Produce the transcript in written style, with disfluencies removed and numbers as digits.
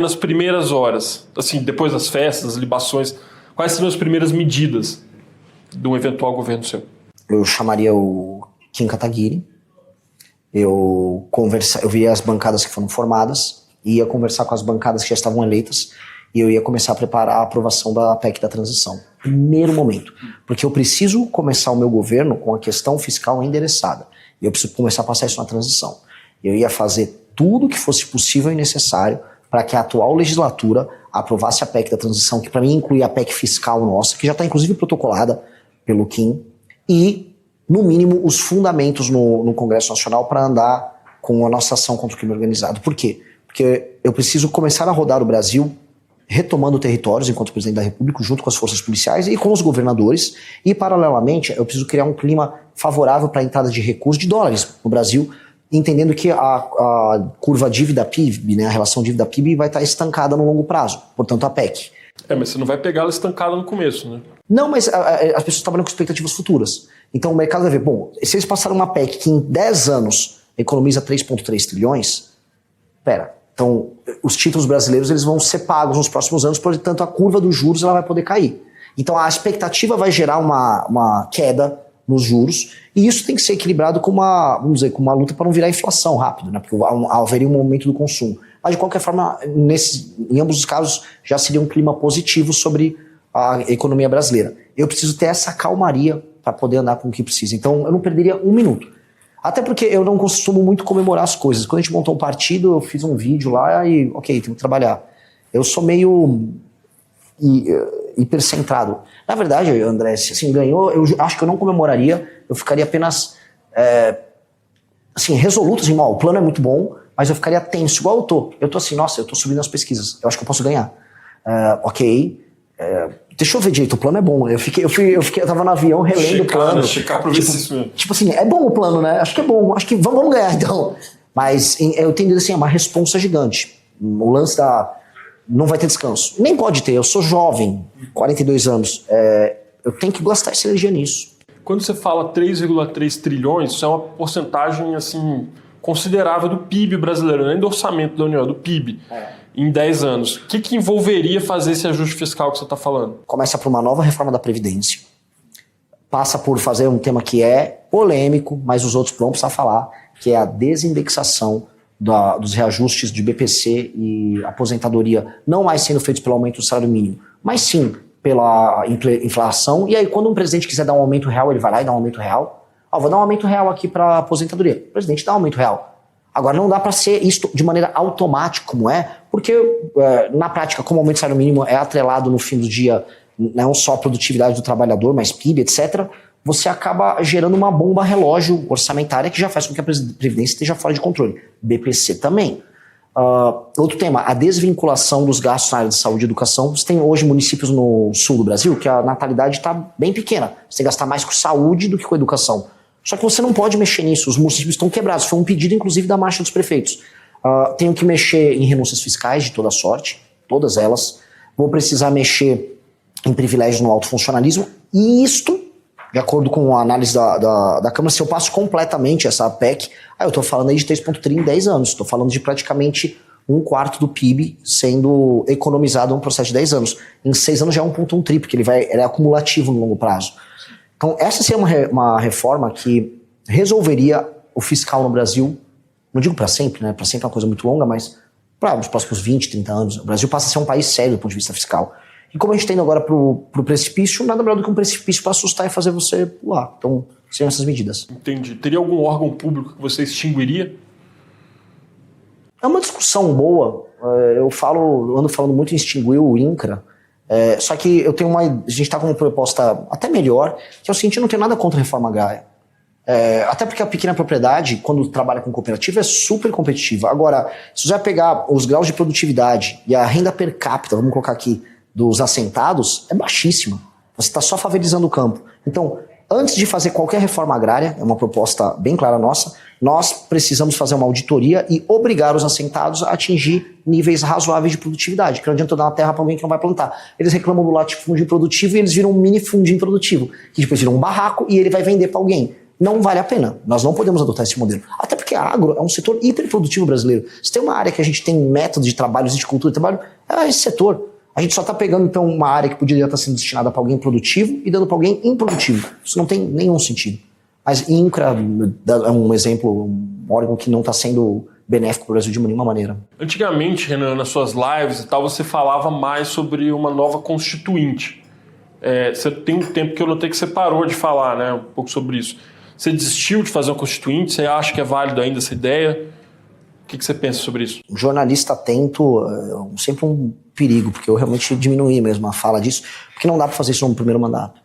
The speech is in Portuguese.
Nas primeiras horas, assim, depois das festas, das libações, quais seriam as primeiras medidas de um eventual governo seu? Eu chamaria o Kim Kataguiri, eu via as bancadas que foram formadas, ia conversar com as bancadas que já estavam eleitas e eu ia começar a preparar a aprovação da PEC da transição. Primeiro momento, porque eu preciso começar o meu governo com a questão fiscal endereçada. E eu preciso começar a passar isso na transição. Eu ia fazer tudo o que fosse possível e necessário para que a atual legislatura aprovasse a PEC da transição, que para mim inclui a PEC fiscal nossa, que já está inclusive protocolada pelo Kim, e, no mínimo, os fundamentos no Congresso Nacional para andar com a nossa ação contra o crime organizado. Por quê? Porque eu preciso começar a rodar o Brasil retomando territórios enquanto presidente da República, junto com as forças policiais e com os governadores, e, paralelamente, eu preciso criar um clima favorável para a entrada de recursos de dólares no Brasil, entendendo que a curva dívida-PIB, né, a relação dívida-PIB vai estar estancada no longo prazo, portanto a PEC. Mas você não vai pegar ela estancada no começo, né? Não, mas as pessoas trabalham com expectativas futuras. Então o mercado vai ver, bom, se eles passaram uma PEC que em 10 anos economiza 3,3 trilhões, então os títulos brasileiros eles vão ser pagos nos próximos anos, portanto a curva dos juros ela vai poder cair. Então a expectativa vai gerar uma queda nos juros, e isso tem que ser equilibrado com uma luta para não virar inflação rápido, né? Porque haveria um momento do consumo. Mas de qualquer forma, em ambos os casos, já seria um clima positivo sobre a economia brasileira. Eu preciso ter essa calmaria para poder andar com o que precisa. Então eu não perderia um minuto. Até porque eu não costumo muito comemorar as coisas. Quando a gente montou um partido, eu fiz um vídeo lá e, ok, tenho que trabalhar. Eu sou meio hipercentrado. Na verdade, André, se assim, ganhou, eu acho que eu não comemoraria, eu ficaria apenas resoluto, assim, o plano é muito bom, mas eu ficaria tenso, igual eu tô. Eu tô assim, nossa, eu tô subindo nas pesquisas, eu acho que eu posso ganhar. Deixa eu ver direito, o plano é bom. Eu tava no avião relendo o plano. Checar pra ver se isso mesmo. Tipo assim, é bom o plano, né? Acho que é bom, acho que vamos ganhar então. Mas eu tenho assim, é uma responsa gigante. O lance não vai ter descanso. Nem pode ter, eu sou jovem, 42 anos. Eu tenho que gastar essa energia nisso. Quando você fala 3,3 trilhões, isso é uma porcentagem assim, considerável do PIB brasileiro, nem do orçamento da União, do PIB, em 10 anos. O que envolveria fazer esse ajuste fiscal que você está falando? Começa por uma nova reforma da Previdência, passa por fazer um tema que é polêmico, mas os outros vão precisar falar, que é a desindexação dos reajustes de BPC e aposentadoria, não mais sendo feitos pelo aumento do salário mínimo, mas sim pela inflação. E aí, quando um presidente quiser dar um aumento real, ele vai lá e dá um aumento real. Vou dar um aumento real aqui para aposentadoria. O presidente dá um aumento real. Agora, não dá para ser isso de maneira automática, como porque na prática, como o aumento do salário mínimo é atrelado no fim do dia, não só a produtividade do trabalhador, mas PIB, etc., você acaba gerando uma bomba relógio orçamentária que já faz com que a Previdência esteja fora de controle. BPC também. Outro tema, a desvinculação dos gastos na área de saúde e educação. Você tem hoje municípios no sul do Brasil que a natalidade está bem pequena. Você tem que gastar mais com saúde do que com educação. Só que você não pode mexer nisso, os municípios estão quebrados. Foi um pedido, inclusive, da Marcha dos Prefeitos. Tenho que mexer em renúncias fiscais de toda sorte, todas elas. Vou precisar mexer em privilégios no alto funcionalismo. E isto, de acordo com a análise da Câmara, se eu passo completamente essa PEC, eu estou falando aí de 3,3 em 10 anos. Estou falando de praticamente 1/4 do PIB sendo economizado em um processo de 10 anos. Em 6 anos já é 1,1 tri, porque ele é acumulativo no longo prazo. Então, essa seria uma reforma que resolveria o fiscal no Brasil, não digo para sempre, né? Para sempre é uma coisa muito longa, mas para os próximos 20, 30 anos. O Brasil passa a ser um país sério do ponto de vista fiscal. E como a gente está indo agora pro precipício, nada melhor do que um precipício para assustar e fazer você pular. Então, seriam essas medidas. Entendi. Teria algum órgão público que você extinguiria? É uma discussão boa. Eu ando falando muito em extinguir o INCRA. Só que a gente está com uma proposta até melhor, que é o seguinte: eu não tenho nada contra a reforma agrária. Até porque a pequena propriedade, quando trabalha com cooperativa, é super competitiva. Agora, se você vai pegar os graus de produtividade e a renda per capita, vamos colocar aqui, dos assentados, é baixíssima. Você está só favelizando o campo. Então, antes de fazer qualquer reforma agrária, é uma proposta bem clara nossa, nós precisamos fazer uma auditoria e obrigar os assentados a atingir níveis razoáveis de produtividade, que não adianta eu dar uma terra para alguém que não vai plantar. Eles reclamam do latifúndio produtivo e eles viram um mini fundinho produtivo, que depois viram um barraco e ele vai vender para alguém. não vale a pena. Nós não podemos adotar esse modelo. Até porque a agro é um setor hiperprodutivo brasileiro. Se tem uma área que a gente tem método de trabalho, existe cultura de trabalho, é esse setor. A gente só está pegando, então, uma área que poderia estar sendo destinada para alguém produtivo e dando para alguém improdutivo. Isso não tem nenhum sentido. Mas INCRA é um exemplo, um órgão que não está sendo benéfico para o Brasil de nenhuma maneira. Antigamente, Renan, nas suas lives e tal, você falava mais sobre uma nova constituinte. Você tem um tempo que eu notei que você parou de falar, né, um pouco sobre isso. Você desistiu de fazer uma constituinte? Você acha que é válido ainda essa ideia? O que você pensa sobre isso? Um jornalista atento é sempre um perigo, porque eu realmente diminuí mesmo a fala disso, porque não dá para fazer isso no primeiro mandato.